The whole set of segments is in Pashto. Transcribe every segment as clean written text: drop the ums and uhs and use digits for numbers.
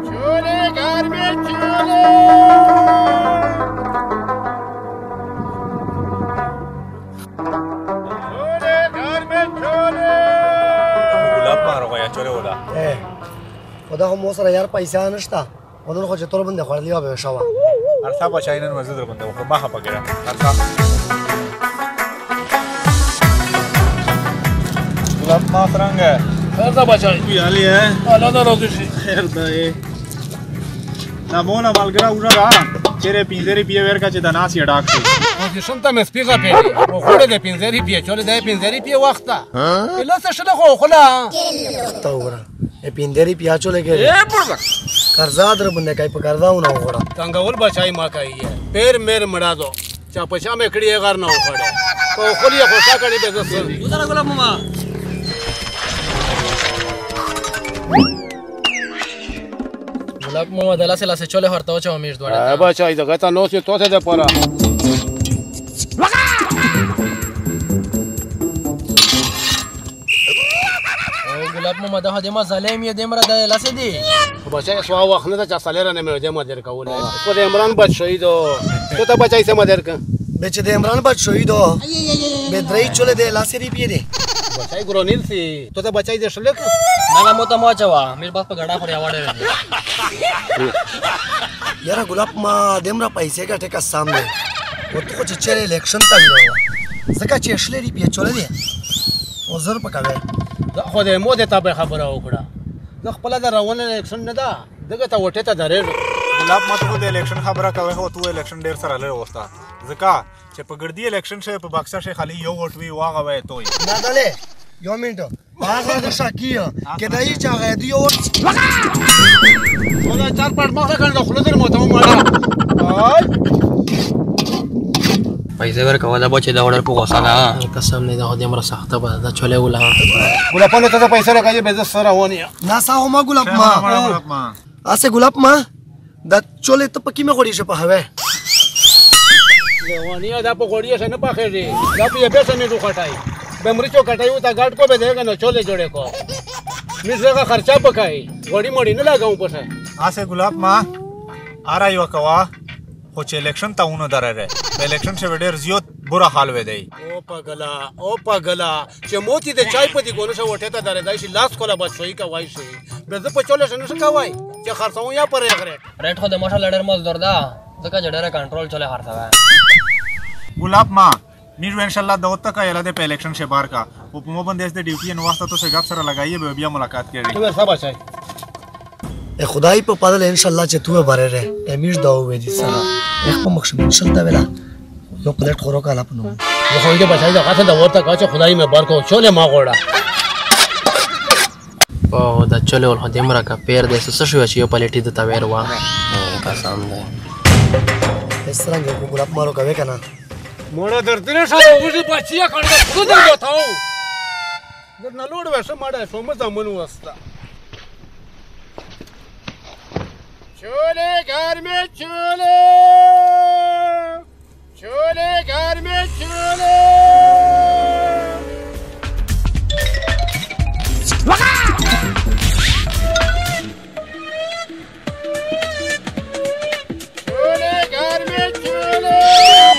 چھولے گرمے چھولے چھولے گرمے چھولے گلاب مارو گیا چھولے ولا خدا خو مو سره یار پیسې نشته ودونه خو چې تور باندې خوړلی و به شوه ارثا بچای نن مزه در باندې وکړه ما خپه کړه ارثا گلاب ما څنګه ارثا بچای یالي ہے الله دا روزي شي خیر ده نا مولا مالګرا وړه چیرې پینځري پیه ورکا چې د ناس یې ډاک شي او چې شنته مې سپیغه پیری او خوړه د پینځري پیه چولې د پینځري پیه وخته اله څه شله خو خلا ته وګوره پیندری پیاچو لګې قرضا در باندې کای په قرضا ونه وګوره څنګه ول بچای ما کوي پیر مېر مړا دو چا پچا مې کړی غر نه وخړه او خلیه خوشا کړی به زس وزره ګلاب ماما ګلاب ماما د لاسه لاسه چولې هرته و چې مېش دوړه بچای دغه ته نو چې توته ده پورا ګلاب ماما دا هدي ما ظالم یې دمره د لاسه دی بچای سوا وخت نه چا سالره نه مې دمه در کوله خو د عمران بچ شهید تو ته بچای سم در ک به چې د عمران بچ شهید به درې چولې د لاسه ری پی دی بچای ګرونیل سی تو ته بچای دې شلک نه مو ته ما چوا میر باپ په غړا خوري اواړې یاره ګلاب ما دمره پیسې ګټه کا سامنے او ته چې چیرې الیکشن ته ویو زکه چې شلې ری پی چولې دی او زر پکاوي خو دې مو دې ته خبره وکړه زه خپل د روان الیکشن نه دا دغه ته وټه ته درې گلاب ما ته د الیکشن خبره کوي هو تو الیکشن ډیر سره لري وستا ځکه چې په ګردی الیکشن شه په باکسر شه خالی یو وټ وی واغه وای توي نه دله یو منټ هغه د شاکیه کې دای چې هغه دی یو ولا چار پټ مخه کړه خو نظر مو ته مړه پیسې ورکوله بچې دا وړل په غوسه ده قسم نه دا هدي امر سخته به دا چولې ولا ګلاب نه ته پیسې راکړې به زه سره ونی نه ساو ما ګلاب ما اسه ګلاب ما دا چولې ته پکې مې غوړې شه په هوا ونی دا په غوړې شه نه پخېږي دا په یبه څه نه دوخټای به مرچو کټایو تا ګاټ کو به دیګا نو چولې جوړې کو میزه خرچا پکای غوړې مړې نه لګاو پسه اسه گلاب ما ارا یو کوا خو چې الیکشن ته ونه درره په الیکشن شه ډیر زیات بره حال و دی او پګلا چې موتی د چای په دی ګونو شه وټه ته درې دای شي لاس کوله بس وای کا وای شي به زه په چولې شنه کوي چې خرڅو یا پرې غره ریټ خو د ماشه لړر مزدور دا ځکه جډره کنټرول چله خرڅوي گلاب ما نیرو ان شاء الله دوت کا یلا دے په الیکشن شه بار کا وہ مو بندیس دے ډیوټي نو واسطه تو سے گپ سره لگائیے به بیا ملاقات کړي تو سب اچھا خدای په پدل ان شاء الله چې تو بره ره امیش دا وې دي سره یک په مخ ان شاء الله ویلا یو پلیټ خورو کاله پنو زه خو دې بچای دا غاته دا ورته کا چې خدای مې بار کو چولې ما غوړه او دا چولې ول هدي مرا کا پیر دې څه شو چې یو پلیټي د تاویر وا قسم ده اس طرح کو ګلاب مارو کوي کنه موړه درته شاو وږي بچیا کړه خو دې وتاو در نه لوړ وسه ماړه سوم زمون وستا چھولے گرمے چھولے چھولے گرمے چھولے چھولے گرمے چھولے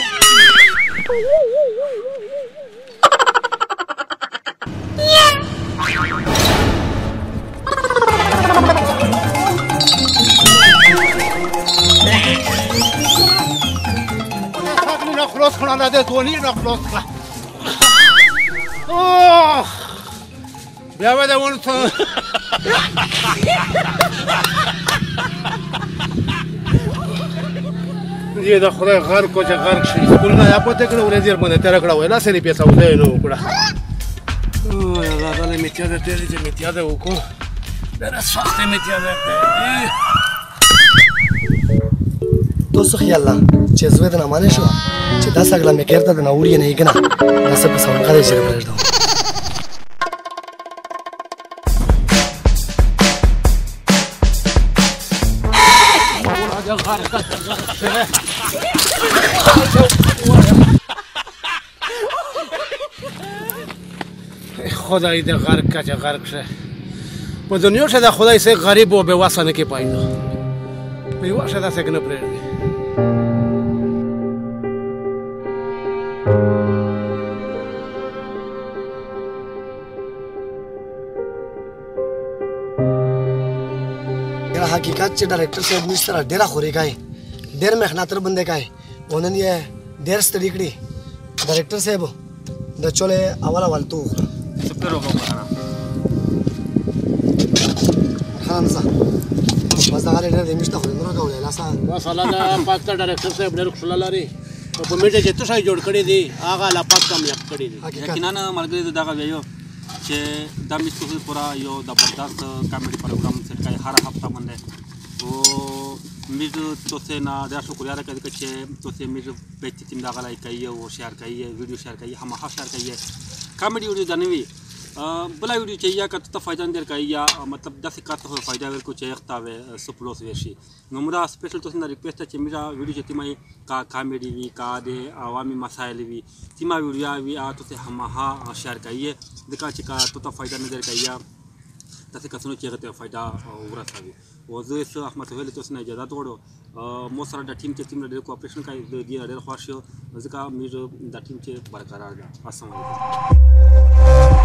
خلاص خلاص ده دونی نه خلاص اوه بیا به اون ته دې دا خدای غر کو چې غر شي سکول نه پته کړو ورې زیر باندې تیر کړو ولا سړي پیسې وځي نو کړه او الله تعالی میتیا دې دې چې میتیا دې وکړو درس وخت میتیا دې تو څه خیال لا چې زوی د نامانه شو چې دا څنګه مې کېرته د ناوړي نه یګنه دا څه په ساون کړی چې پرېږدم خدای دې غرق کچه غرق شه په دنیا شه د خدای سه غریب او بے واسه نه کې پایدا په یو شه دا څنګه پرې دی حقیقت چې ډایرکټر صاحب موږ سره ډېره خورې کوي ډېر محنتر بندې کوي ونن یې ډېر ستړي کړي ډایرکټر صاحب د چولې اول تو سپر وګم خان صاحب بس دا غره دې مشته خو نه راغلی لاسه وصلاله پاک ته ډایرکټر صاحب ډېر خوشاله لري په میډیا چې تاسو جوړ کړی دی هغه لا پاک کامیاب کړی دی یقینا ملګری دغه ویو چې دا میستو پورا یو زبردست کامیډي پروګرام سرکای هر هفته باندې او میز تو سے نا دا شکریہ ادا کرتے کہ تو سے میز بیچ تیم دا غلای کوي او شیئر کوي ویډیو شیئر کوي هم شیئر کوي کامیډي ویډیو دنوي بلا ویډیو چې یا کته فائدہ اندر کوي یا مطلب داسې کارته هو فائدہ ورکو چې یختا و سپلوس وشي نو موږ سپیشل تو سره ریکوست چې میرا ویډیو چې تیمای کا کامیډي وی کا د عوامي مسائل وی تیما ویډیو وی تو سے هم شیئر کوي دکا چې کا تو فائدہ اندر کوي داسې کسانو چې هغه ته فائدہ ورسوي او زه احمد ویل تاسو نه اجازه غواړم مو سره د ټیم چې تیم ډېر کوآپریشن کوي د دې ډېر خوښ شو ځکه موږ د ټیم چې برقرار ده. السلام علیکم.